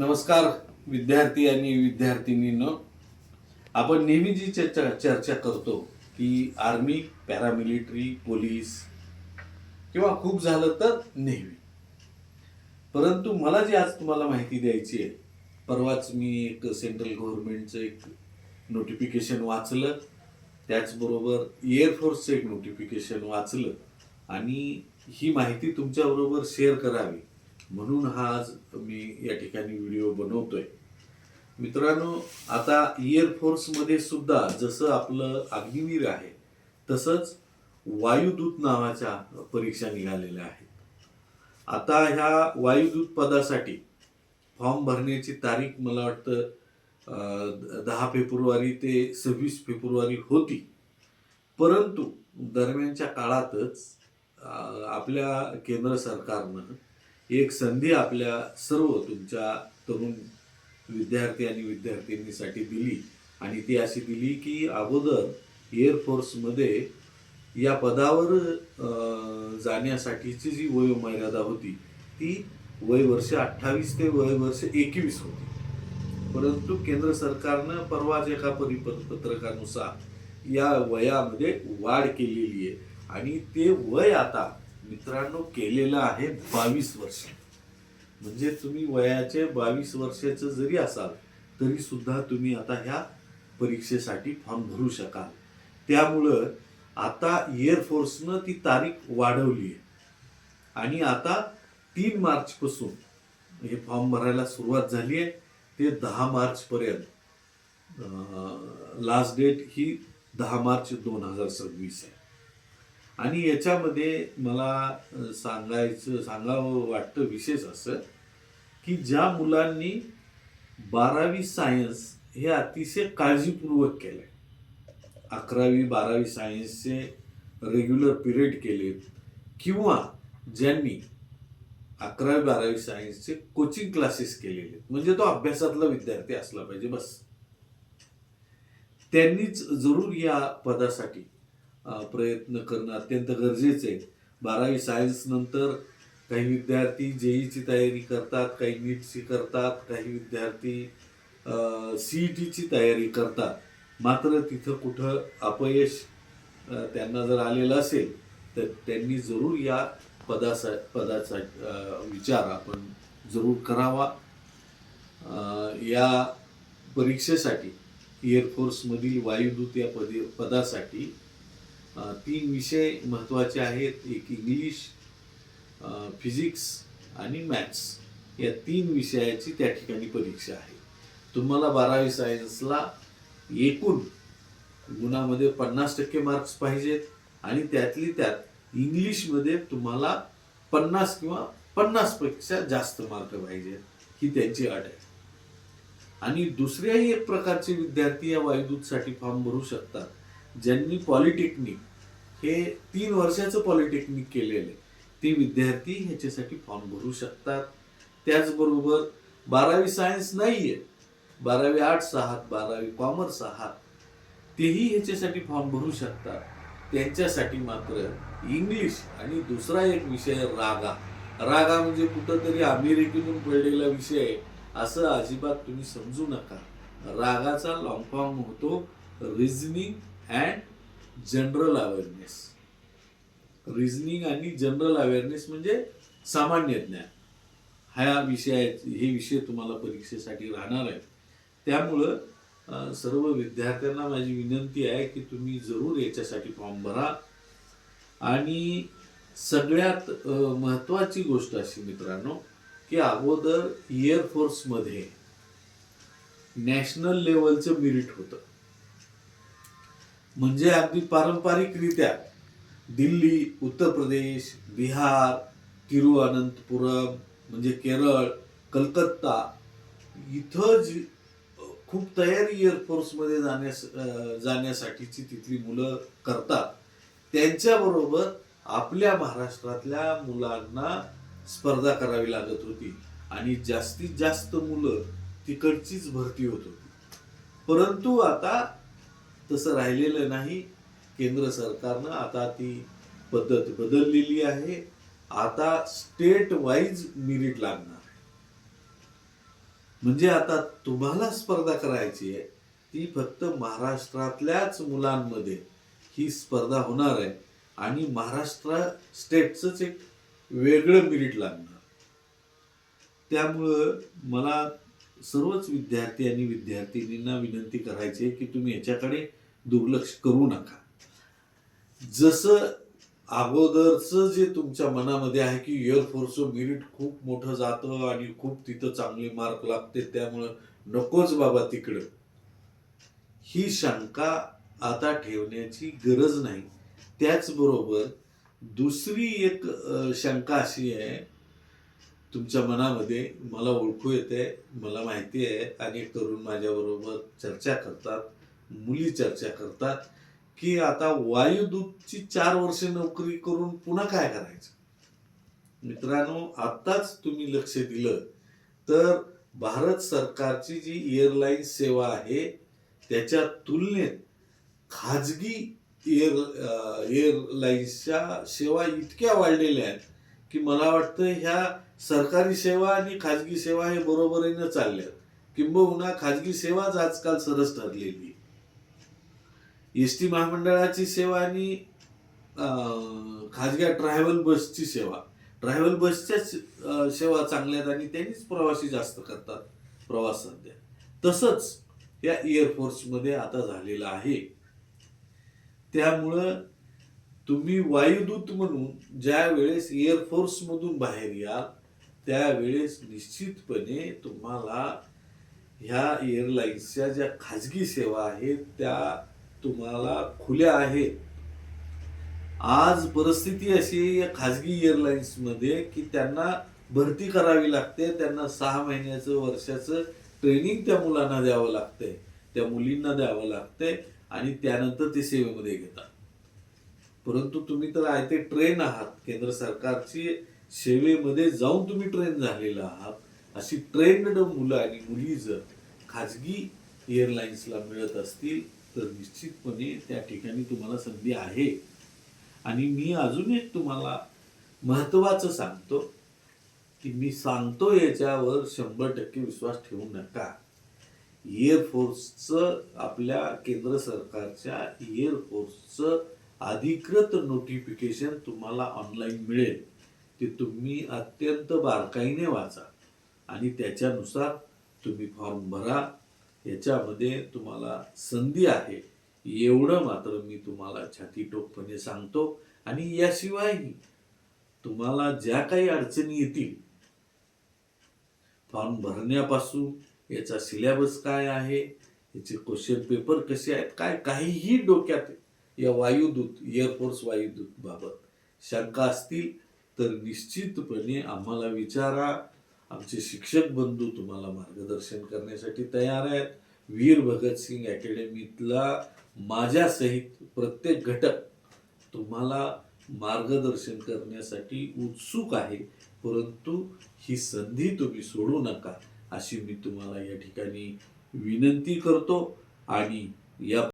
नमस्कार विद्यार्थी आणि विद्यार्थिनींनो. आपण नेहमी जी चर्चा करतो की आर्मी, पॅरामिलिटरी, पोलीस किंवा खूप झालं तर नेव्ही. परंतु मला जी आज तुम्हाला माहिती द्यायची आहे, परवाच मी एक सेंट्रल गव्हर्नमेंटचं एक नोटिफिकेशन वाचलं, त्याचबरोबर एअरफोर्सचं एक नोटिफिकेशन वाचलं आणि ही माहिती तुमच्याबरोबर शेअर करावी म्हणून हा आज मी या ठिकाणी व्हिडिओ बनवतोय. मित्रांनो, आता एअरफोर्समध्ये सुद्धा जसं आपलं अग्निवीर आहे तसंच वायुदूत नावाच्या परीक्षा निघालेल्या आहेत. आता ह्या वायुदूत पदासाठी फॉर्म भरण्याची तारीख मला वाटतं 10 फेब्रुवारी ते 26 फेब्रुवारी होती. परंतु दरम्यानच्या काळातच आपल्या केंद्र सरकारनं एक संधी आपल्या सर्व तुमच्या तरुण विद्यार्थी आणि विद्यार्थिनीसाठी दिली आणि ती अशी दिली की अगोदर एअरफोर्समध्ये या पदावर जाण्यासाठीची जी वयोमर्यादा होती ती वयवर्ष 28 ते वयवर्ष 21 होती. परंतु केंद्र सरकारनं परवाच एका परिपत्रकानुसार या वयामध्ये वाढ केलेली आहे आणि ते वय आता मित्रांनो केलेलं आहे 22 वर्ष. म्हणजे तुम्ही वयाचे 22 वर्षाचे जरी असाल तरी सुद्धा तुम्ही आता ह्या परीक्षेसाठी फॉर्म भरू शकाल. त्यामुळं आता एअरफोर्सनं ती तारीख वाढवली आहे आणि आता 3 मार्च पासून हे फॉर्म भरायला सुरुवात झाली आहे. ते 10 मार्च पर्यंत लास्ट डेट ही 10 मार्च 2026 आहे. आणि याच्यामध्ये मला सांगावं वाटतं विशेष असं की ज्या मुलांनी 12वी सायन्स हे अतिशय काळजीपूर्वक केलंय, 11वी 12वी सायन्सचे रेग्युलर पिरियड केलेत किंवा ज्यांनी 11वी 12वी सायन्सचे कोचिंग क्लासेस केलेले, म्हणजे तो अभ्यासातला विद्यार्थी असला पाहिजे बस, त्यांनीच जरूर या पदासाठी प्रयत्न करणं अत्यंत गरजेचं आहे. 12वी सायन्स नंतर काही विद्यार्थी जेईची तयारी करतात, काही नीटची करतात, काही विद्यार्थी सीईटीची तयारी करतात. मात्र तिथं कुठं अपयश त्यांना जर आलेलं असेल तर त्यांनी जरूर या पदाचा विचार आपण जरूर करावा. या परीक्षेसाठी एअरफोर्समधील वायुदूत या पदासाठी 3 विषय महत्त्वाचे आहेत. एक इंग्लिश, फिजिक्स आणि मॅथ्स या 3 विषयाची त्या ठिकाणी परीक्षा आहे. तुम्हाला 12वी सायन्सला एकूण गुणामध्ये 50% मार्क्स पाहिजेत आणि त्यातली त्यात इंग्लिशमध्ये तुम्हाला 50 किंवा 50 पेक्षा जास्त मार्क पाहिजेत, ही त्यांची अट आहे. आणि दुसऱ्याही एक प्रकारचे विद्यार्थी या वायुदूतसाठी फॉर्म भरू शकतात ज्यांनी पॉलिटेक्निक हे 3 वर्षाचं पॉलिटेक्निक केलेले, ते विद्यार्थी ह्याच्यासाठी फॉर्म भरू शकतात. त्याचबरोबर 12वी सायन्स नाहीये, 12वी आर्ट्स आहात, 12वी कॉमर्स आहात, तेही ह्याच्यासाठी फॉर्म भरू शकतात. त्यांच्यासाठी मात्र इंग्लिश आणि दुसरा एक विषय रागा म्हणजे कुठंतरी अमेरिकेतून पडलेला विषय आहे असं अजिबात तुम्ही समजू नका. रागाचा लॉंग फॉर्म होतो reasoning and general awareness. Reasoning आणि जनरल अवेअरनेस म्हणजे सामान्य ज्ञान, हे विषय तुम्हाला परीक्षेसाठी राहणार आहेत. त्यामुळं सर्व विद्यार्थ्यांना माझी विनंती आहे की तुम्ही जरूर याच्यासाठी फॉर्म भरा. आणि सगळ्यात महत्त्वाची गोष्ट अशी मित्रांनो की अगोदर एअरफोर्समध्ये नॅशनल लेवलचं मेरिट होतं. म्हणजे अगदी पारंपरिकरित्या दिल्ली, उत्तर प्रदेश, बिहार, तिरुअनंतपुरम म्हणजे केरळ, कलकत्ता इथं खूप तयारी एअरफोर्समध्ये जाण्यासाठीची तिथली मुलं करतात. त्यांच्याबरोबर आपल्या महाराष्ट्रातल्या मुलांना स्पर्धा करावी लागत होती आणि जास्तीत जास्त मुलं तिकडचीच भरती होत होती. परंतु आता तसं राहिलेलं नाही. केंद्र सरकारनं आता ती पद्धत बदललेली आहे. आता स्टेट वाईज मेरिट लागणार. म्हणजे आता तुम्हाला स्पर्धा करायची आहे ती फक्त महाराष्ट्रातल्याच मुलांमध्ये ही स्पर्धा होणार आहे आणि महाराष्ट्र स्टेटचंच एक वेगळं मेरिट लागणार. त्यामुळं मला सर्वच विद्यार्थी आणि विद्यार्थिनींना विनंती करायची आहे की तुम्ही याच्याकडे दुर्लक्ष करू नका. जसं अगोदरचं जे तुमच्या मनामध्ये आहे की एअरफोर्सचं मेरिट खूप मोठं जातं आणि खूप तिथं चांगले मार्क लागते त्यामुळं नकोच बाबा तिकडं, ही शंका आता ठेवण्याची गरज नाही. त्याचबरोबर दुसरी एक शंका अशी आहे तुमच्या मनामध्ये, मला ओळखू येते, मला माहिती आहे, अनेक तरुण माझ्याबरोबर चर्चा करतात, मुली चर्चा करतात की आता वायुदूतची 4 वर्ष नोकरी करून पुन्हा काय करायचं. मित्रांनो, आत्ताच तुम्ही लक्ष दिलं तर भारत सरकारची जी एअरलाईन सेवा आहे त्याच्या तुलनेत खाजगी एअरलाईन्सच्या सेवा इतक्या वाढलेल्या आहेत की मला वाटतं ह्या सरकारी सेवा आणि खाजगी सेवा हे बरोबरीनं चालल्यात, किंबहुना खाजगी सेवाच आजकाल सरस ठरलेली. एस टी महामंडळाची सेवा आणि खाजगी ट्रॅव्हल बसची सेवा, ट्रॅव्हल बसच्याच सेवा चांगल्या आहेत आणि त्यांनीच प्रवासी जास्त करतात प्रवास सध्या. तसंच या एअरफोर्समध्ये आता झालेलं आहे. त्यामुळं तुम्ही वायुदूत म्हणून ज्या वेळेस एअरफोर्समधून बाहेर याल त्यावेळेस निश्चितपणे तुम्हाला ह्या एअरलाईन्सच्या ज्या खाजगी सेवा आहेत त्या तुम्हाला खुल्या आहेत. आज परिस्थिती अशी आहे या खाजगी एअरलाईन्समध्ये की त्यांना भरती करावी लागते, त्यांना 6 महिन्याचं वर्षाचं ट्रेनिंग त्या मुलांना द्यावं लागतंय, त्या मुलींना द्यावं लागतंय आणि त्यानंतर ते सेवेमध्ये घेतात. परंतु तुम्ही तर आहे ते ट्रेन आहात, केंद्र सरकारची सेवेमध्ये जाऊन तुम्ही ट्रेन झालेला आहात. अशी ट्रेन्ड मुलं आणि मुली जर खाजगी एअरलाईन्सला मिळत असतील तर निश्चितपणे त्या ठिकाणी तुम्हाला संधी आहे. आणि मी अजून एक तुम्हाला महत्त्वाचं सांगतो की मी सांगतो याच्यावर 100% विश्वास ठेवू नका. एअरफोर्सचं, आपल्या केंद्र सरकारच्या एअरफोर्सचं अधिकृत नोटिफिकेशन तुम्हाला ऑनलाईन मिळेल. ते तुम्ही अत्यंत बारकाईने वाचा आणि त्याच्यानुसार तुम्ही फॉर्म भरा. याच्यामध्ये तुम्हाला संधी आहे एवढं मात्र मी तुम्हाला छातीटोपपणे सांगतो. आणि याशिवायही तुम्हाला ज्या काही अडचणी येतील फॉर्म भरण्यापासून, याचा सिलेबस काय आहे, याचे क्वेश्चन पेपर कसे आहेत, काय काहीही डोक्यात या वायुदूत, एअरफोर्स वायुदूत बाबत शंका असतील तर निश्चितपणे आम्हाला विचारा. आमचे शिक्षक बंधू तुम्हाला मार्गदर्शन करण्यासाठी तयार आहेत. वीर भगतसिंग अकॅडमीतला माझ्यासहित प्रत्येक घटक तुम्हाला मार्गदर्शन करण्यासाठी उत्सुक आहे. परंतु ही संधी तुम्ही सोडू नका अशी मी तुम्हाला या ठिकाणी विनंती करतो. आणि या